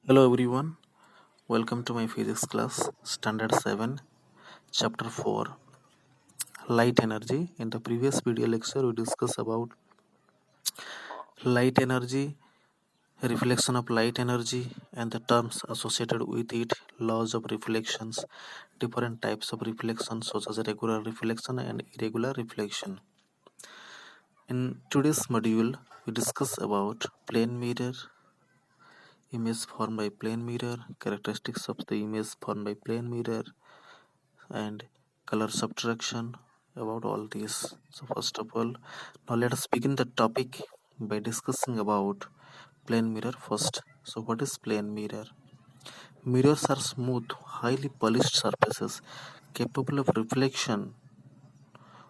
Hello everyone, welcome to my physics class, Standard 7, Chapter 4, Light Energy. In the previous video lecture, we discussed about light energy, reflection of light energy, and the terms associated with it, laws of reflections, different types of reflection, such as regular reflection and irregular reflection. In today's module, we discuss about plane mirror, image formed by plane mirror, characteristics of the image formed by plane mirror, and color subtraction about all these. So first of all, now let us begin the topic by discussing about plane mirror first. So what is plane mirror? Mirrors are smooth, highly polished surfaces capable of reflection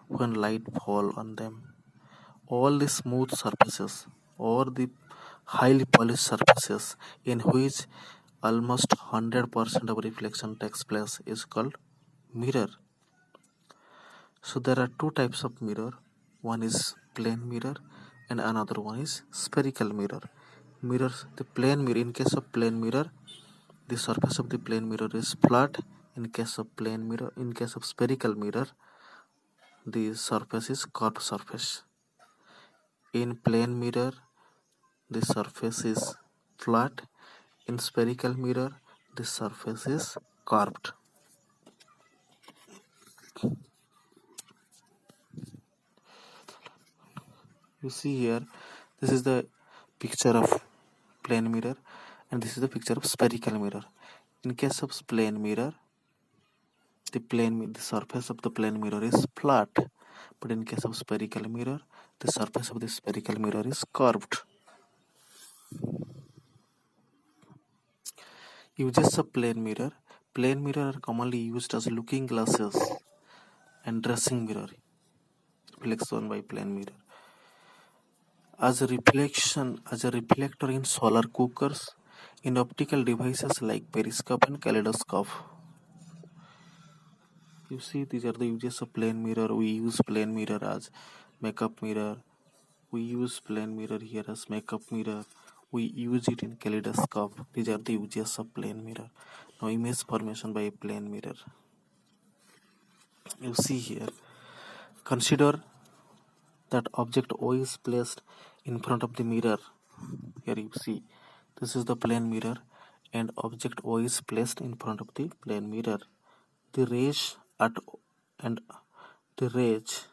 when light fall on them. All the smooth surfaces or the highly polished surfaces in which almost 100% of reflection takes place is called mirror. So there are two types of mirror. One is plane mirror and another one is spherical mirror. The plane mirror, in case of plane mirror, the surface of the plane mirror is flat. In case of spherical mirror, the surface is curved surface. In plane mirror, the surface is flat. In spherical mirror, the surface is curved. You see here, this is the picture of plane mirror and this is the picture of spherical mirror. In case of plane mirror, the surface of the plane mirror is flat, but in case of spherical mirror, the surface of the spherical mirror is curved. Uses of plane mirror are commonly used as looking glasses and dressing mirror, reflection by plane mirror. As a reflector in solar cookers, in optical devices like periscope and kaleidoscope. You see, these are the uses of plane mirror. We use plane mirror as makeup mirror. We use plane mirror here as makeup mirror. We use it in kaleidoscope. These are the uses of plane mirror. Now, image formation by plane mirror. You see here, consider that object O is placed in front of the mirror. Here you see, this is the plane mirror and object O is placed in front of the plane mirror. The rays at and the rays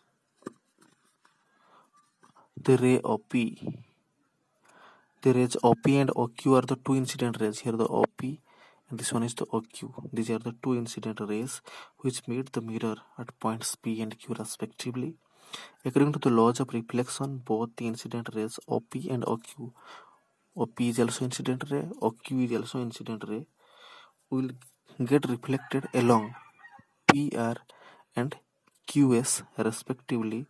the ray OP the rays OP and OQ are the two incident rays. Here the OP and this one is the OQ. These are the two incident rays which meet the mirror at points P and Q respectively. According to the laws of reflection, both the incident rays OP and OQ, OP is also incident ray, OQ is also incident ray, will get reflected along PR and QS respectively.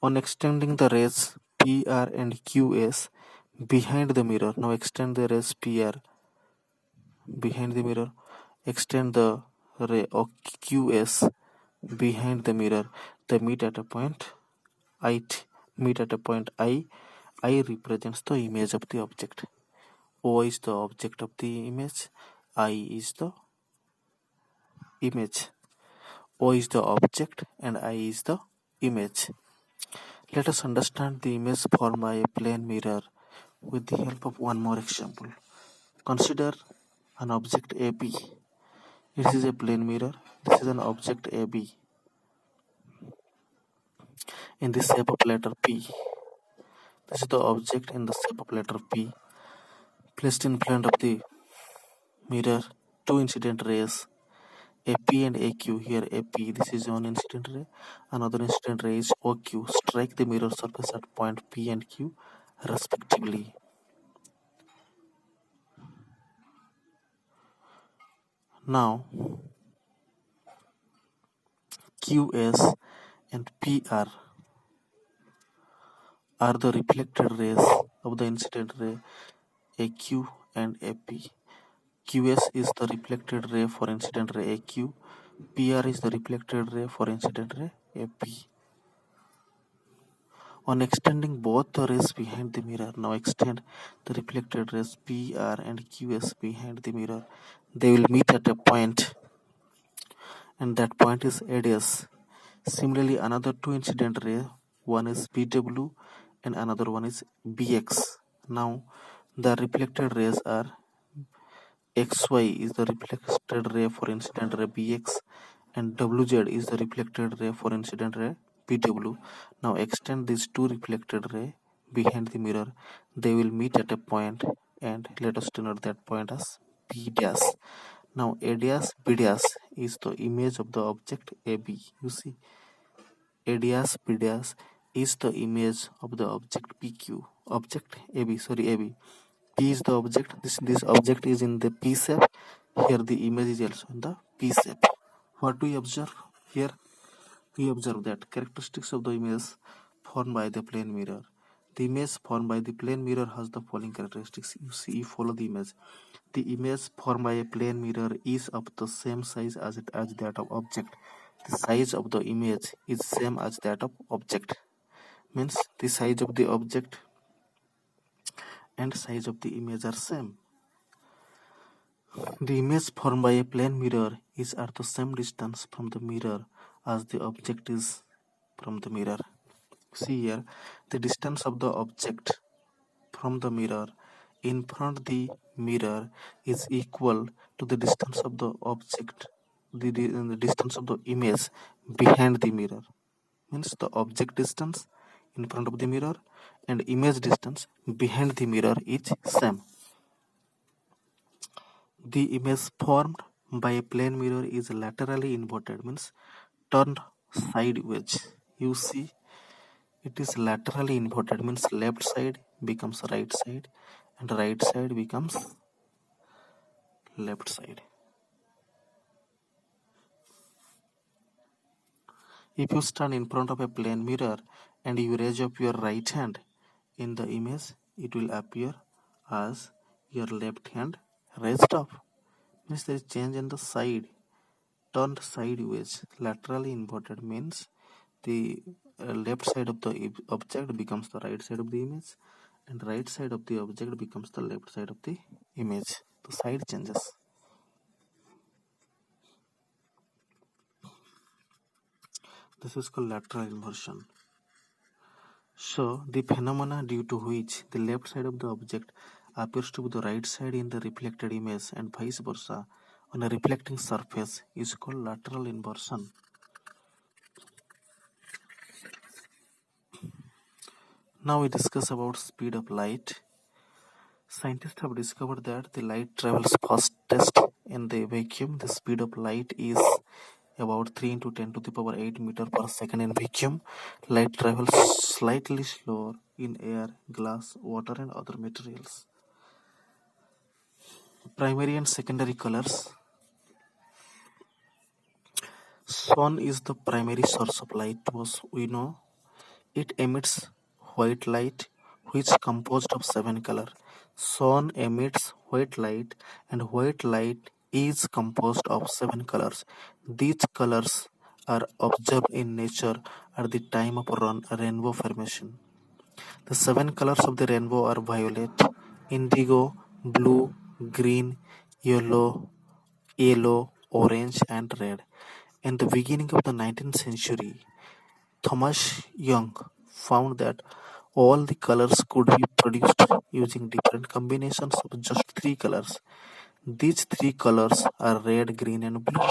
On extending the rays PR and QS behind the mirror, now extend the rays PR behind the mirror, extend the ray QS behind the mirror, they meet at a point I. I represents the image of the object. O is the object of the image. I is the image. O is the object and I is the image. Let us understand the image formed by a plane mirror with the help of one more example. Consider an object AB. This is a plane mirror. This is an object AB in the shape of letter P. This is the object in the shape of letter P placed in front of the mirror. Two incident rays AP and AQ. Here AP, this is one incident ray. Another incident ray is OQ. Strike the mirror surface at point P and Q respectively. Now QS and PR are the reflected rays of the incident ray AQ and AP. QS is the reflected ray for incident ray AQ. PR is the reflected ray for incident ray AP. On extending both the rays behind the mirror, now extend the reflected rays PR and QS behind the mirror. They will meet at a point, and that point is ADS. Similarly, another two incident ray, one is BW and another one is BX. Now, the reflected rays are XY is the reflected ray for incident ray BX, and WZ is the reflected ray for incident ray BW. Now extend these two reflected ray behind the mirror. They will meet at a point, and let us denote that point as B dash. Now A dash B dash is the image of the object AB. You see, A dash B dash is the image of the object PQ. Object AB, sorry AB. P is the object. This object is in the P shape. Here the image is also in the P shape. What do we observe here? We observe that characteristics of the image formed by the plane mirror. The image formed by the plane mirror has the following characteristics. You see, you follow the image. The image formed by a plane mirror is of the same size as that of object. The size of the image is same as that of object. Means the size of the object and size of the image are same. The image formed by a plane mirror is at the same distance from the mirror as the object is from the mirror. See here, the distance of the object from the mirror in front of the mirror is equal to the distance of the object, the distance of the image behind the mirror. Means the object distance in front of the mirror and image distance behind the mirror is same. The image formed by a plane mirror is laterally inverted, means turned sideways. You see, it is laterally inverted, means left side becomes right side and right side becomes left side. If you stand in front of a plane mirror and you raise up your right hand in the image, it will appear as your left hand raised up. Means there is change in the side, turned sideways. Laterally inverted means the left side of the object becomes the right side of the image, and right side of the object becomes the left side of the image. The side changes. This is called lateral inversion. So, the phenomena due to which the left side of the object appears to be the right side in the reflected image and vice versa on a reflecting surface is called lateral inversion. Now we discuss about speed of light. Scientists have discovered that the light travels fastest in the vacuum. The speed of light is about 3 into 10 to the power 8 meter per second in vacuum. Light travels slightly slower in air, glass, water and other materials. Primary and secondary colors. Sun is the primary source of light to us, we know. It emits white light, which is composed of 7 colors. Sun emits white light, and white light is composed of 7 colors. These colors are observed in nature at the time of rainbow formation. The 7 colors of the rainbow are violet, indigo, blue, green, yellow, orange, and red. In the beginning of the 19th century, Thomas Young found that all the colors could be produced using different combinations of just 3 colors. These 3 colors are red, green, and blue,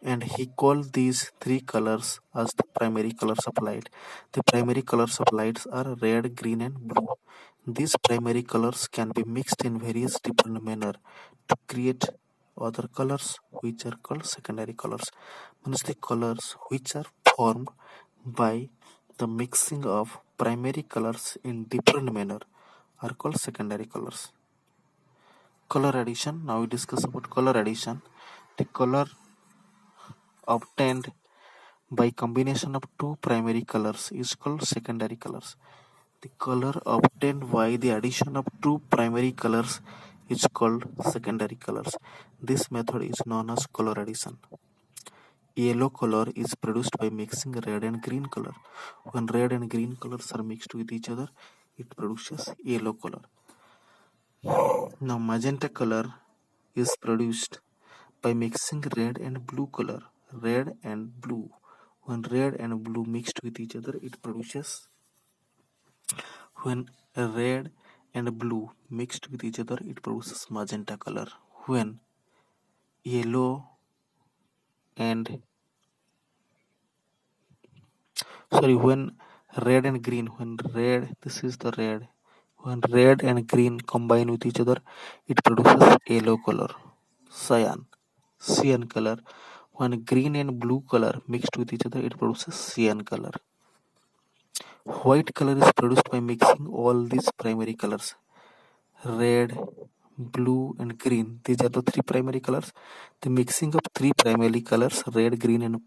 and he called these 3 colors as the primary colors of light. The primary colors of lights are red, green, and blue. These primary colors can be mixed in various different manner to create other colors which are called secondary colors. Means the colors which are formed by the mixing of primary colors in different manner are called secondary colors. Color addition. Now we discuss about color addition. The color obtained by combination of 2 primary colors is called secondary colors. The color obtained by the addition of 2 primary colors is called secondary colors. This method is known as color addition. Yellow color is produced by mixing red and green color. When red and green colors are mixed with each other, it produces yellow color. Now magenta color is produced by mixing red and blue color. Red and blue. When red and blue mixed with each other, it produces when red and blue mixed with each other, it produces magenta color. When yellow and when red and green, this is the red, when red and green combine with each other, it produces yellow color. Cyan color. When green and blue color mixed with each other, it produces cyan color. White color is produced by mixing all these primary colors: red, blue and green. These are the three primary colors. The mixing of three primary colors, red, green and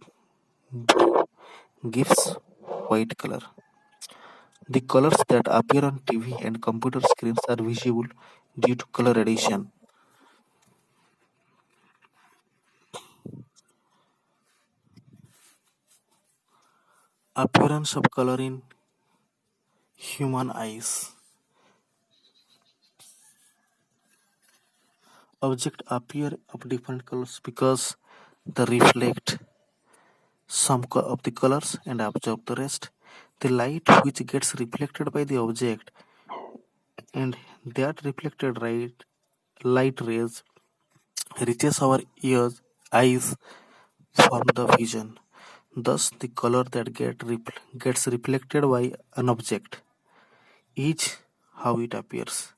blue, gives white color. The colors that appear on TV and computer screens are visible due to color addition. Appearance of color in human eyes. Objects appear of different colors because they reflect some of the colors and absorb the rest. The light which gets reflected by the object and that reflected light rays reaches our eyes form the vision. Thus, the color that gets reflected by an object is how it appears.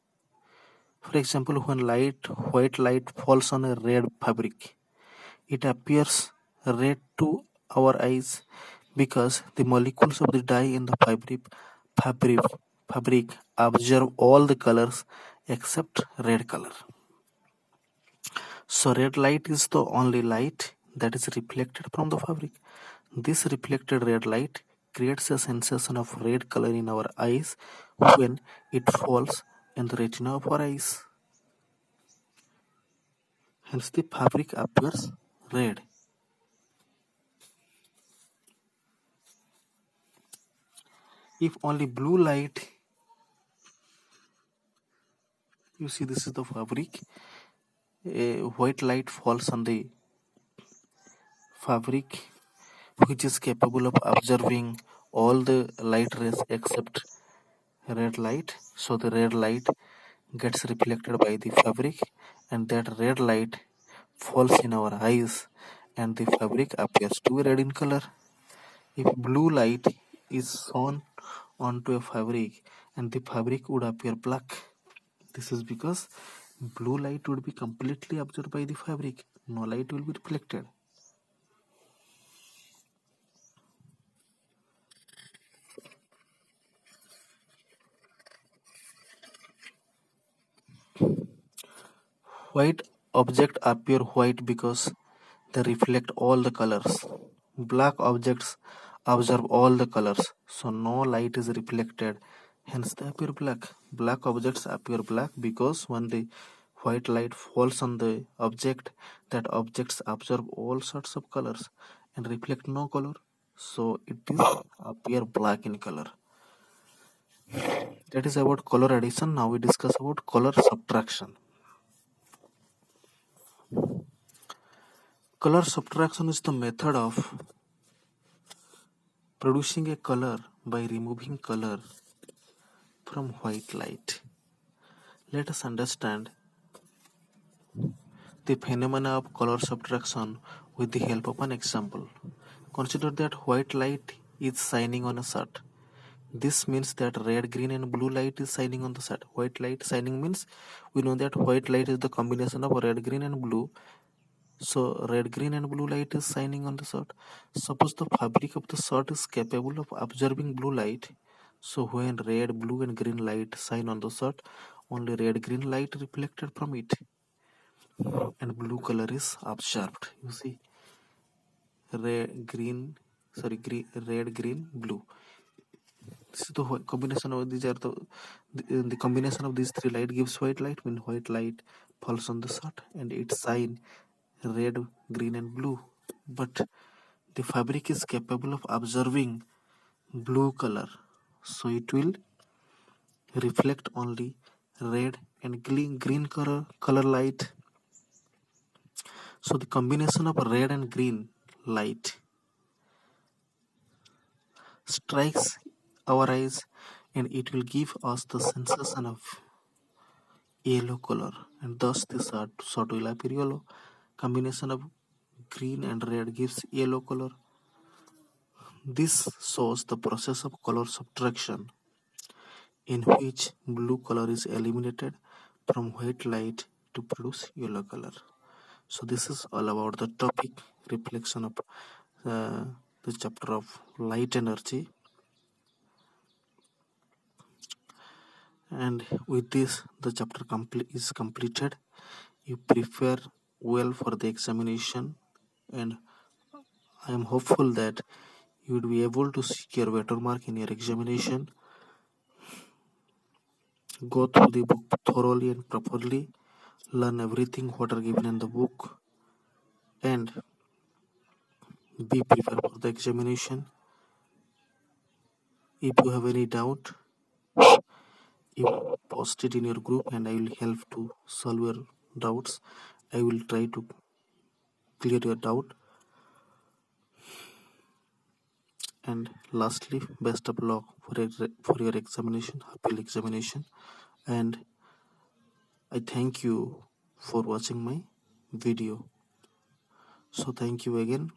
For example, when white light falls on a red fabric, it appears red to our eyes because the molecules of the dye in the fabric, fabric absorb all the colors except red color. So red light is the only light that is reflected from the fabric. This reflected red light creates a sensation of red color in our eyes when it falls in the retina of our eyes. Hence the fabric appears red. If only blue light, you see this is the fabric, a white light falls on the fabric which is capable of absorbing all the light rays except red light. So the red light gets reflected by the fabric and that red light falls in our eyes and the fabric appears to be red in color. If blue light is shone onto a fabric and the fabric would appear black. This is because blue light would be completely absorbed by the fabric. No light will be reflected. White objects appear white because they reflect all the colors. Black objects absorb all the colors, so no light is reflected, hence they appear black. Black objects appear black because when the white light falls on the object, that objects absorb all sorts of colors and reflect no color, so it is appear black in color. That is about color addition. Now we discuss about color subtraction. Color subtraction is the method of producing a color by removing color from white light. Let us understand the phenomena of color subtraction with the help of an example. Consider that white light is shining on a shirt. This means that red, green and blue light is shining on the shirt. White light shining means we know that white light is the combination of red, green and blue. So red, green and blue light is shining on the shirt. Suppose the fabric of the shirt is capable of absorbing blue light. So when red, blue and green light shine on the shirt, only red, green light reflected from it and blue color is absorbed. You see, red, green, red, green, blue. This is the combination of these are the combination of these three light gives white light. When white light falls on the shirt and it shine red, green and blue. But The fabric is capable of absorbing blue color, so it will reflect only red and green color light. So the combination of red and green light strikes our eyes, and it will give us the sensation of yellow color, and thus the shot will appear yellow. Combination of green and red gives yellow color. This shows the process of color subtraction, in which blue color is eliminated from white light to produce yellow color. So this is all about the topic reflection of uh, the chapter of light energy. And with this, the chapter is completed. You prepare well for the examination, and I am hopeful that you would be able to secure better mark in your examination. Go through the book thoroughly and properly, learn everything what are given in the book, and be prepared for the examination. If you have any doubt, you post it in your group and I will help to solve your doubts. I will try to clear your doubt. And lastly, best of luck for your examination, appeal examination. And I thank you for watching my video. So thank you again.